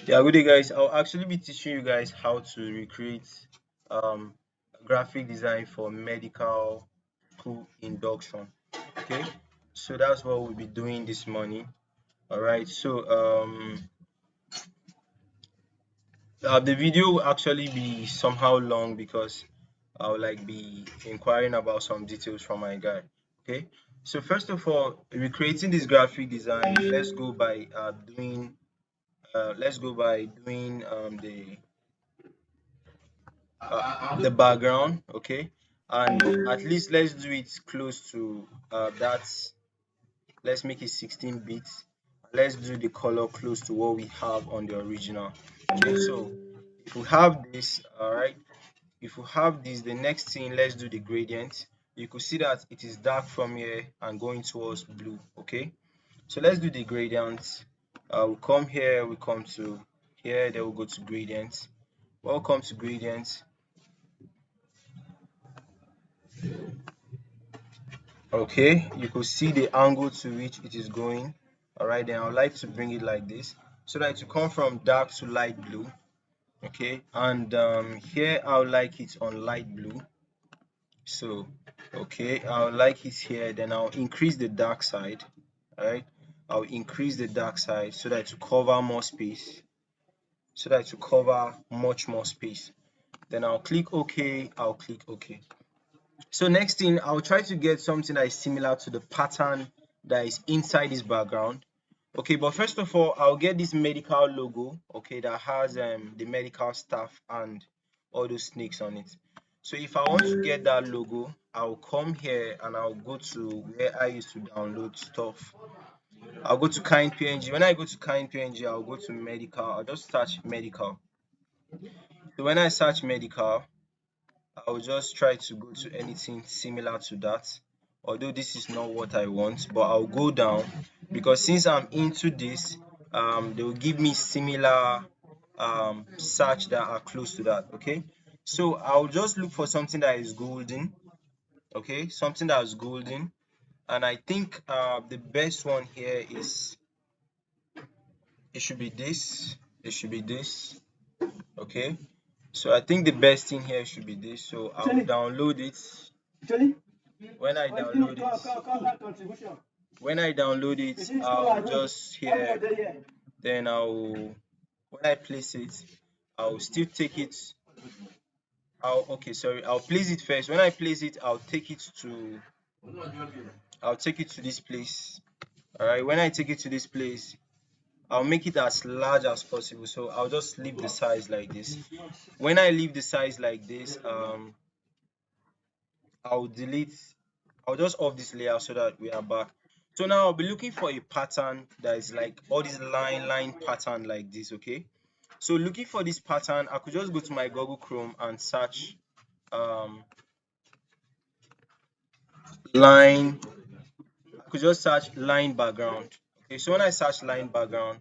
Yeah, good day, guys. I'll actually be teaching you guys how to recreate um, graphic design for medical school induction. Okay, so that's what we'll be doing this morning. All right, so the video will actually be somehow long because I'll like be inquiring about some details from my guy. Okay, so first of all, recreating this graphic design, let's go by doing the background. Okay, and at least let's do it close to that. Let's make it 16 bits. Let's do the color close to what we have on the original. Okay, so if we have this, all right, if we have this, the next thing, let's do the gradient. You could see that it is dark from here and going towards blue. Okay, so let's do the gradient. We'll come here, we come to here, then we'll go to gradient. Welcome to gradient. Okay, you could see the angle to which it is going. All right, then I would like to bring it like this so that it will come from dark to light blue. Okay, and here I would like it on light blue. So okay, I would like it here, then I'll increase the dark side. All right, I'll increase the dark side so that to cover more space, so that to cover much more space. Then I'll click OK. I'll click OK. So next thing, I'll try to get something that is similar to the pattern that is inside this background. Okay, but first of all, I'll get this medical logo, okay, that has the medical staff and all those snakes on it. So if I want to get that logo, I'll come here and I'll go to where I used to download stuff. I'll go to kind PNG. When I go to kind PNG, I'll go to medical. I'll just search medical. So when I search medical, I'll just try to go to anything similar to that, although this is not what I want, but I'll go down because since I'm into this, they will give me similar search that are close to that. Okay, so I'll just look for something that is golden. Okay, something that is golden, and I think the best one here is it should be this. It should be this. Okay, so I think the best thing here should be this. So I'll download it. When I download it, I'll just here, then when I place it, I'll still take it. I'll place it first. When I place it, I'll take it to this place. All right. When I take it to this place, I'll make it as large as possible. So I'll just leave the size like this. When I leave the size like this, I'll just off this layer so that we are back. So now I'll be looking for a pattern that is like all this line pattern like this. Okay, so looking for this pattern, I could just go to my Google Chrome and search line. I could just search line background. Okay, so when I search line background,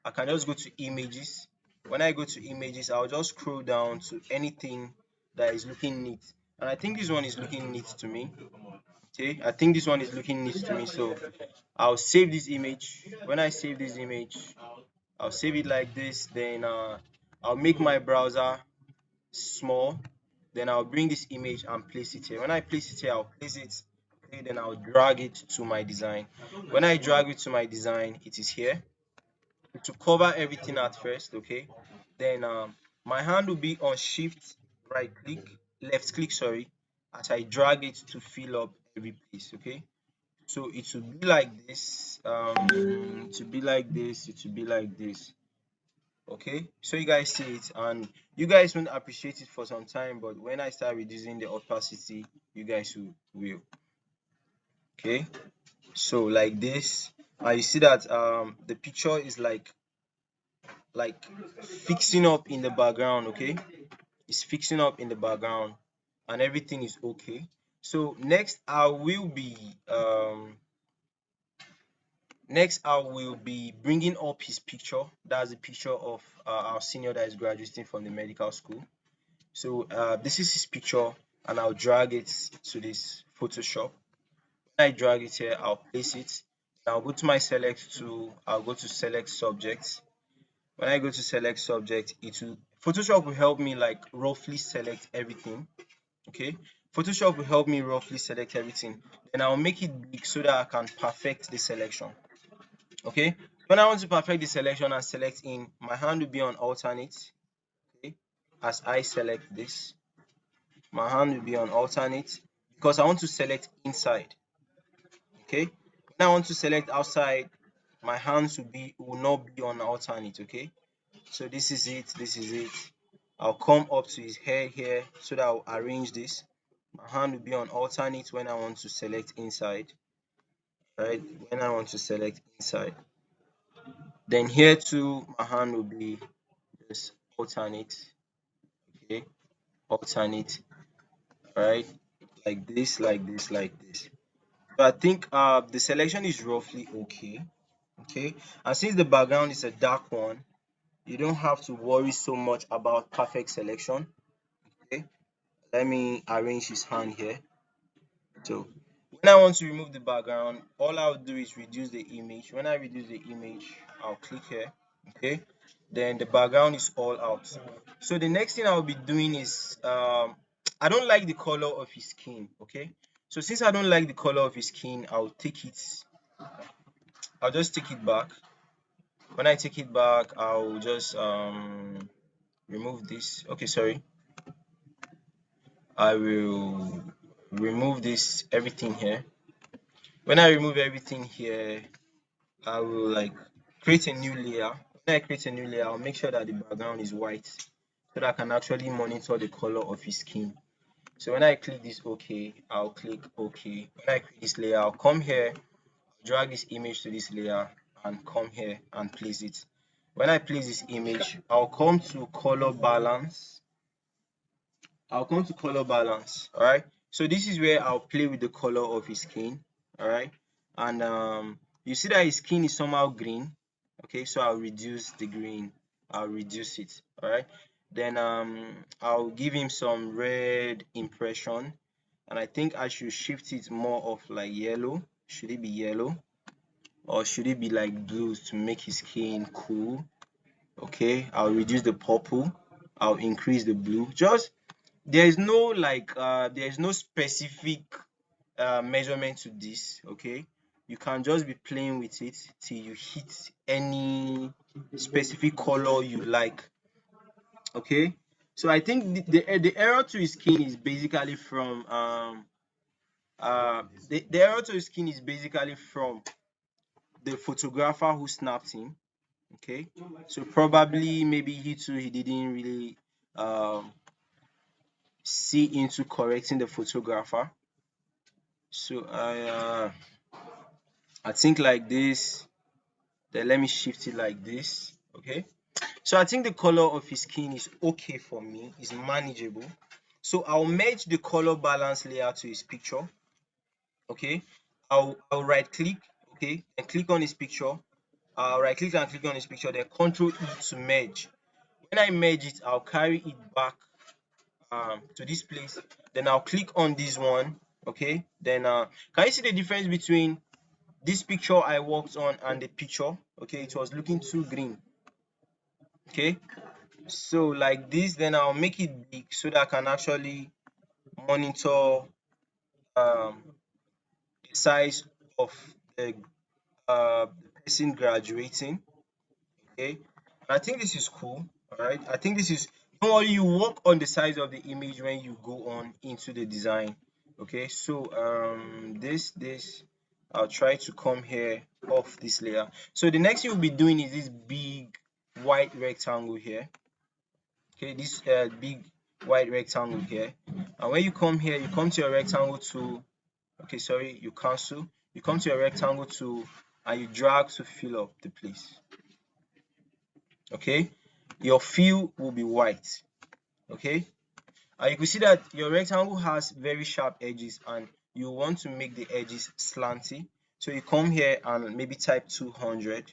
I can just go to images. When I go to images, I'll just scroll down to anything that is looking neat, and I think this one is looking neat to me. Okay, I think this one is looking neat to me, so I'll save this image. When I save this image, I'll save it like this. Then I'll make my browser small. Then I'll bring this image and place it here. When I place it here, I'll place it. Okay, then I'll drag it to my design. When I drag it to my design, it is here. To cover everything at first, okay. Then my hand will be on shift, left click, sorry, as I drag it to fill up every place, okay. So it will be like this, it will be like this, it will be like this. Okay, so you guys see it, and you guys won't appreciate it for some time, but when I start reducing the opacity, you guys will. Okay, so like this, and you see that the picture is like fixing up in the background. Okay, it's fixing up in the background and everything is okay. So next I will be bringing up his picture. That's a picture of our senior that is graduating from the medical school. So this is his picture, and I'll drag it to this Photoshop. When I drag it here, I'll place it. I'll go to my select tool. I'll go to select subjects. When I go to select subject, Photoshop will help me like roughly select everything. Okay, Photoshop will help me roughly select everything. Then I'll make it big so that I can perfect the selection. Okay, when I want to perfect the selection and select in, my hand will be on alternate. Okay, as I select this, my hand will be on alternate because I want to select inside. Okay, when I want to select outside, my hands will not be on alternate. Okay, so this is it, this is it. I'll come up to his hair here so that I'll arrange this. My hand will be on alternate when I want to select inside, right? When I want to select inside, then here too my hand will be just alternate. Okay, alternate, right? Like this, like this, like this. So I think the selection is roughly okay. Okay, and since the background is a dark one, you don't have to worry so much about perfect selection. Okay, let me arrange his hand here. So when I want to remove the background, all I'll do is reduce the image. When I reduce the image, I'll click here. Okay, then the background is all out. So the next thing I'll be doing is I don't like the color of his skin. Okay, so since I don't like the color of his skin, I'll just take it back. When I take it back, I'll just remove this. Okay, sorry. I will remove this everything here. When I remove everything here, I will like create a new layer. When I create a new layer, I'll make sure that the background is white so that I can actually monitor the color of his skin. So when I click this OK, I'll click OK. When I create this layer, I'll come here, drag this image to this layer and come here and place it. When I place this image, I'll come to color balance. All right. So this is where I'll play with the color of his skin. All right. And you see that his skin is somehow green. Okay, so I'll reduce the green. I'll reduce it. All right. Then I'll give him some red impression, and I think I should shift it more of like yellow. Should it be yellow, or should it be like blue to make his skin cool? Okay, I'll reduce the purple. I'll increase the blue. Just there's no specific measurement to this. Okay, you can just be playing with it till you hit any specific color you like. Okay, so I think the error to his skin is basically from the error to his skin is basically from the photographer who snapped him. Okay, so probably maybe he didn't really um see into correcting the photographer. So I think like this. Then let me shift it like this. Okay, so I think the color of his skin is okay for me, is manageable. So I'll merge the color balance layer to his picture. Okay, I'll right click. Okay, and click on his picture. I'll right click and click on his picture, then Control E to merge. When I merge it, I'll carry it back to this place. Then I'll click on this one. Okay, then can you see the difference between this picture I worked on and the picture? Okay, it was looking too green. Okay, so like this, then I'll make it big so that I can actually monitor the size of the person graduating. Okay, and I think this is cool. All right, I think this is, don't worry, you work on the size of the image when you go on into the design. Okay, so this I'll try to come here off this layer. So the next thing we'll be doing is this big white rectangle here. Okay, this big white rectangle here, and when you come here, you come to your rectangle tool. Okay, sorry, you cancel. You come to your rectangle tool and you drag to fill up the place. Okay, your fill will be white. Okay, and you can see that your rectangle has very sharp edges and you want to make the edges slanty. So you come here and maybe type 200.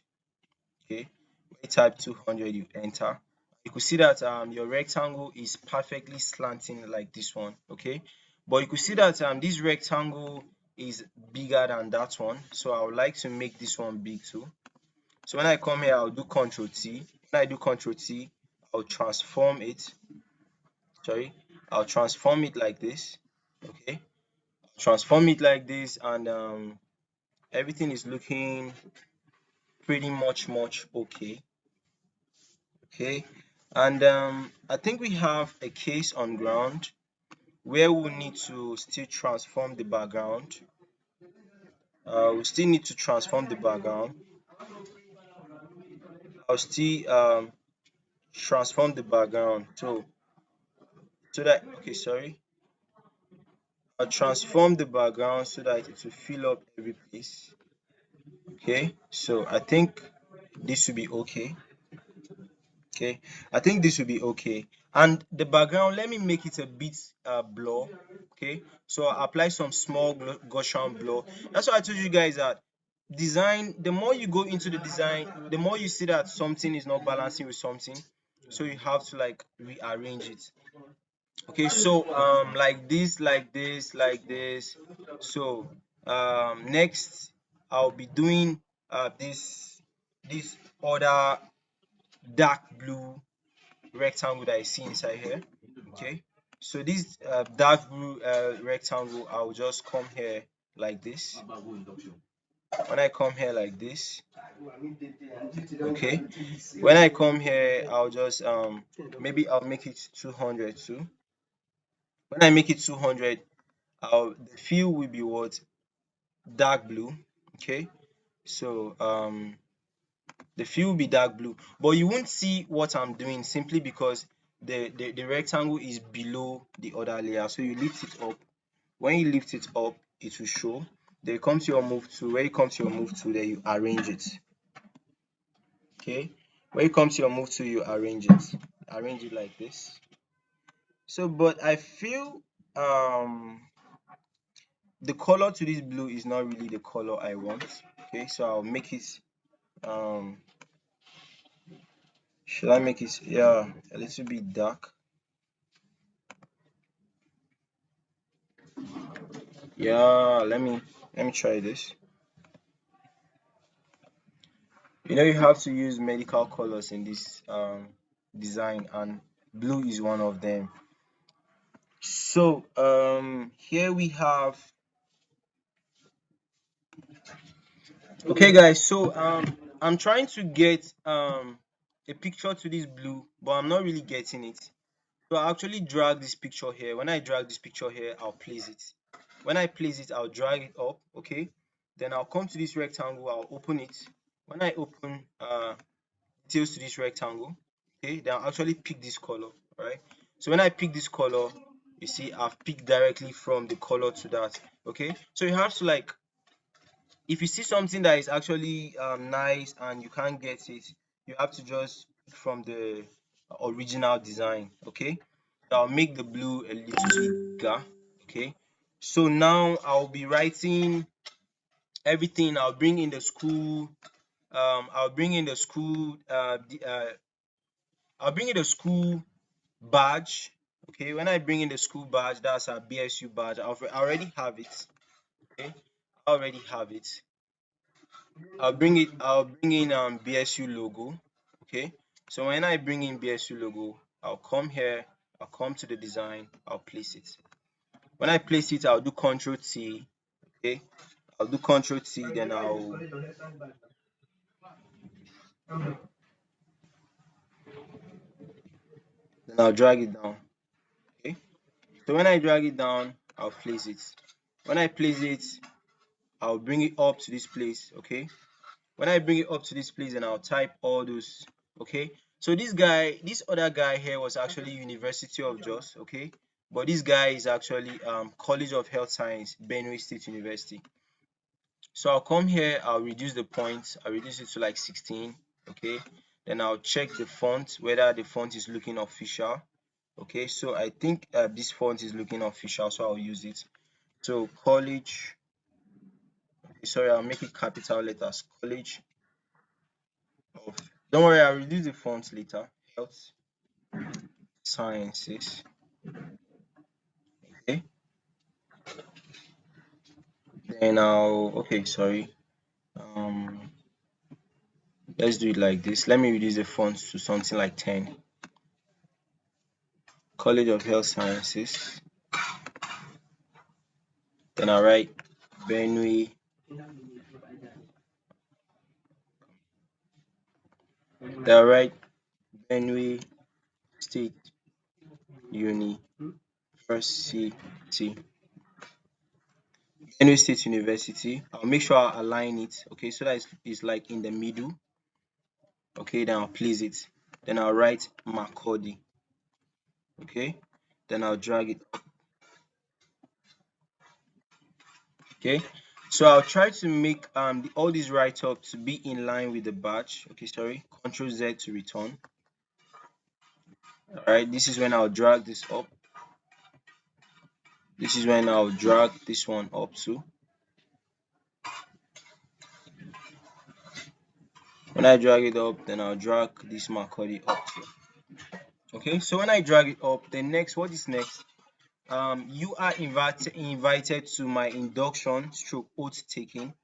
Okay, when you type 200, you enter. You could see that your rectangle is perfectly slanting like this one. Okay, but you could see that this rectangle is bigger than that one, so I would like to make this one big too. So when I come here, I'll do Ctrl T. when I do Control T, I'll transform it. Sorry, I'll transform it like this. Okay, transform it like this, and everything is looking pretty much okay. Okay, and I think we have a case on ground where we need to still transform the background. We still need to transform the background. I'll still transform the background so that, okay, sorry, I'll transform the background so that it will fill up every place. Okay, so I think this will be okay. Okay, I think this will be okay. And the background, let me make it a bit blur. Okay, so I apply some small Gaussian blur. That's why I told you guys that design, the more you go into the design, the more you see that something is not balancing with something, so you have to like rearrange it. Okay, so like this, like this, like this. So next I'll be doing this other dark blue rectangle that I see inside here. Okay, so this dark blue rectangle, I'll just come here like this. When I come here like this, okay, when I come here, I'll just maybe I'll make it 200 too. When I make it 200, the fill will be what? Dark blue. Okay, so the fill will be dark blue, but you won't see what I'm doing simply because the rectangle is below the other layer. So you lift it up. When you lift it up, it will show. Then you come to your move tool. When you come to your move tool, then you arrange it. Okay, when you come to your move tool, you arrange it like this. So but I feel the color to this blue is not really the color I want. Okay, so I'll make it should I make it, yeah, a little bit dark? Yeah, let me try this. You have to use medical colors in this design, and blue is one of them. So here we have, okay guys, so I'm trying to get a picture to this blue, but I'm not really getting it. So I actually drag this picture here. When I drag this picture here, I'll place it. When I place it, I'll drag it up. Okay, then I'll come to this rectangle, I'll open it. When I open details to this rectangle, okay, then I'll actually pick this color. All right, so when I pick this color, you see I've picked directly from the color to that. Okay, so you have to, like, if you see something that is actually nice and you can't get it, you have to just pick from the original design. Okay, so I'll make the blue a little bit bigger. Okay, so now I'll be writing everything. I'll bring in the school I'll bring in the school badge. Okay, when I bring in the school badge, that's our BSU badge. I already have it. Okay, I already have it. I'll bring in BSU logo. Okay, so when I bring in BSU logo, I'll come here, I'll come to the design, I'll place it. When I place it, I'll do Control T. Okay, I'll do Control T, then I'll drag it down. Okay, so when I drag it down, I'll place it. When I place it, I'll bring it up to this place. Okay, when I bring it up to this place, and I'll type all those. Okay, so this other guy here was actually University of Jos. Okay, but this guy is actually College of Health Science, Benue State University. So I'll come here, I'll reduce the points, I'll reduce it to like 16. Okay, then I'll check the font, whether the font is looking official. Okay, so I think this font is looking official, so I'll use it. So college, sorry, I'll make it capital letters, College of, don't worry, I'll reduce the font later, Health Sciences. Okay, then okay, sorry, um Let's do it like this. Let me reduce the font to something like 10. College of Health Sciences. Then I'll write Benue. Then I'll write Benue State University. Benue State University. I'll make sure I align it, okay, so that it's like in the middle. Okay, then I'll place it. Then I'll write Makurdi. Okay, then I'll drag it. Okay, so I'll try to make all these write-up to be in line with the batch. Okay, sorry, Control Z to return. All right, this is when I'll drag this up. This is when I'll drag this one up too. When I drag it up, then I'll drag this Makurdi up too. Okay, so when I drag it up, then next, what is next? You are invited to my induction stroke oath taking.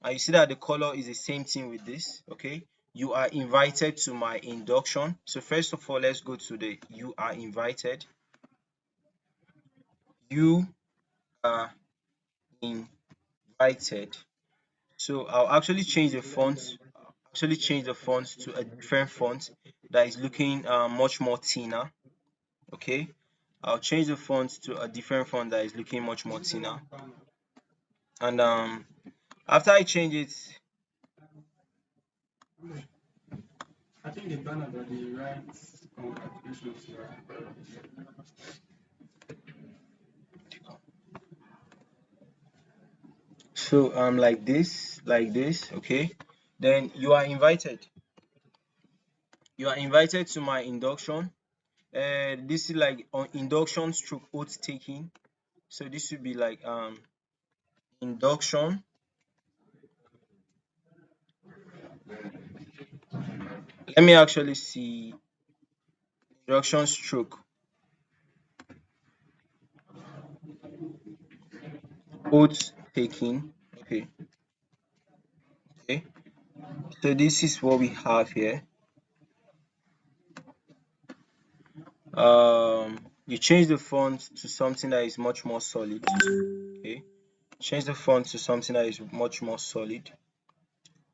And you see that the color is the same thing with this. Okay, you are invited to my induction. So first of all, let's go to the you are invited. You are invited. So I'll actually change the font. To a different font that is looking much more thinner. Okay, I'll change the font to a different font that is looking much more thinner. And after I change it, I think the banner that they write congratulations. So like this, okay. Then you are invited. You are invited to my induction. This is like on induction stroke oath taking. So this would be like induction. Let me actually see induction stroke oath taking. Okay, okay. So this is what we have here. You change the font to something that is much more solid. Okay, change the font to something that is much more solid.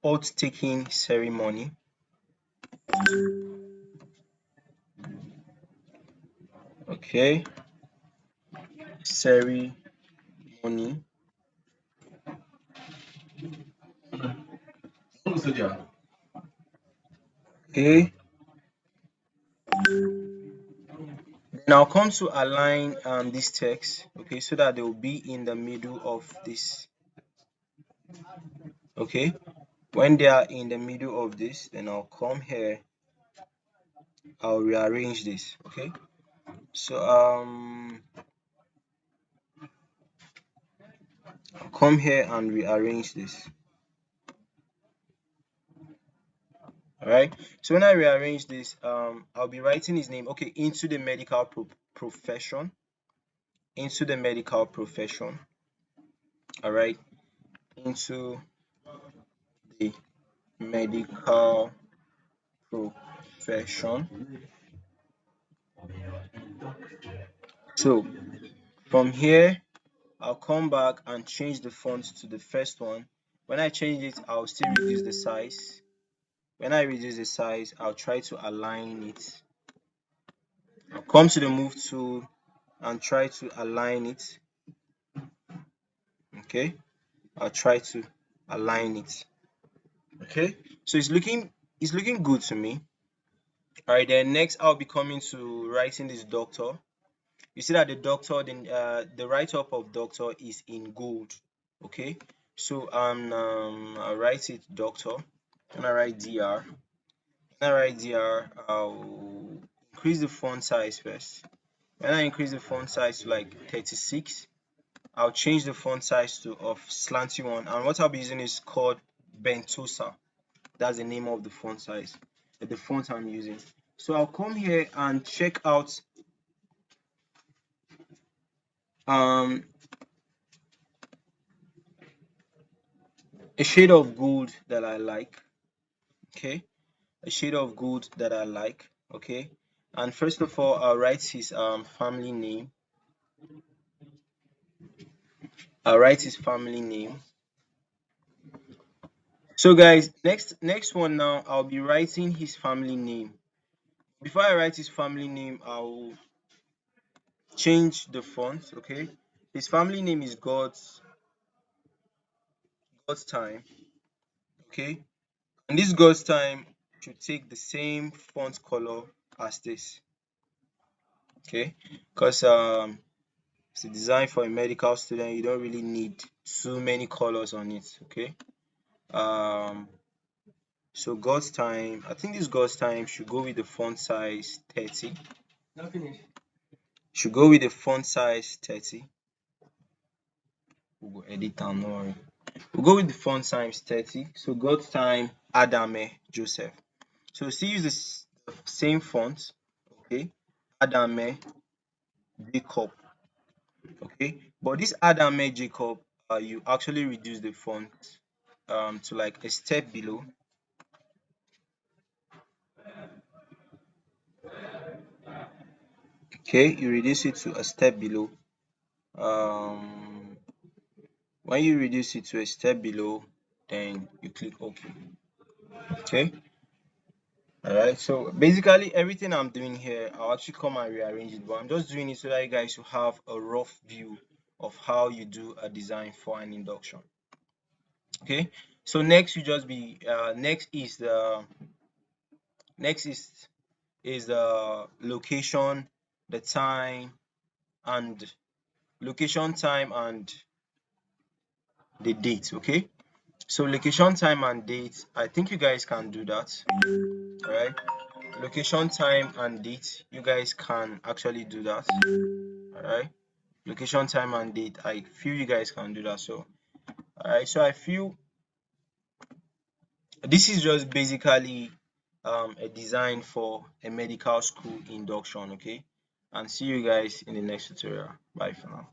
Oath taking ceremony. Okay, ceremony. Okay, then I'll come to align this text, okay, so that they will be in the middle of this. Okay, when they are in the middle of this, then I'll come here, I'll rearrange this. Okay, so I'll come here and rearrange this. All right, so when I rearrange this, I'll be writing his name, okay, into the medical profession. All right, into the medical profession. So from here, I'll come back and change the font to the first one. When I change it, I'll still reduce the size. When I reduce the size, I'll try to align it. I'll come to the move tool and try to align it. Okay, I'll try to align it. Okay, so it's looking good to me. All right, then next I'll be coming to writing this doctor. You see that the doctor, the write-up of doctor is in gold. Okay, so I'll write it doctor. When I write dr, I'll increase the font size first. When I increase the font size to like 36, I'll change the font size to of slanty one, and what I'll be using is called Bentosa. That's the name of the font size, the font I'm using. So I'll come here and check out a shade of gold that I like. Okay, a shade of gold that I like. Okay, and first of all, I'll write his family name. I'll write his family name. So guys, next one now, I'll be writing his family name. Before I write his family name, I'll change the font. Okay, his family name is God's time. Okay, and this God's time should take the same font color as this. Okay, because it's a design for a medical student, you don't really need too many colors on it. Okay, um so God's time, I think this God's time should go with the font size 30. Not finished. Should go with the font size 30. We'll go edit and no worry. We'll go with the font size 30. So God's time Adame Joseph. So still use the same font. Okay, Adame Jacob. Okay, but this Adame Jacob, you actually reduce the font to like a step below. Okay, you reduce it to a step below. um when you reduce it to a step below, then you click OK. Okay, all right, so basically everything I'm doing here, I'll actually come and rearrange it, but I'm just doing it so that you guys will have a rough view of how you do a design for an induction. Okay, so next you just be next is the location, the time, and location, time, and the date. Okay, so location, time, and date, I think you guys can do that. All right, location, time, and date, you guys can actually do that. All right, location, time, and date, I feel you guys can do that. So all right, so I feel this is just basically a design for a medical school induction. Okay, and see you guys in the next tutorial. Bye for now.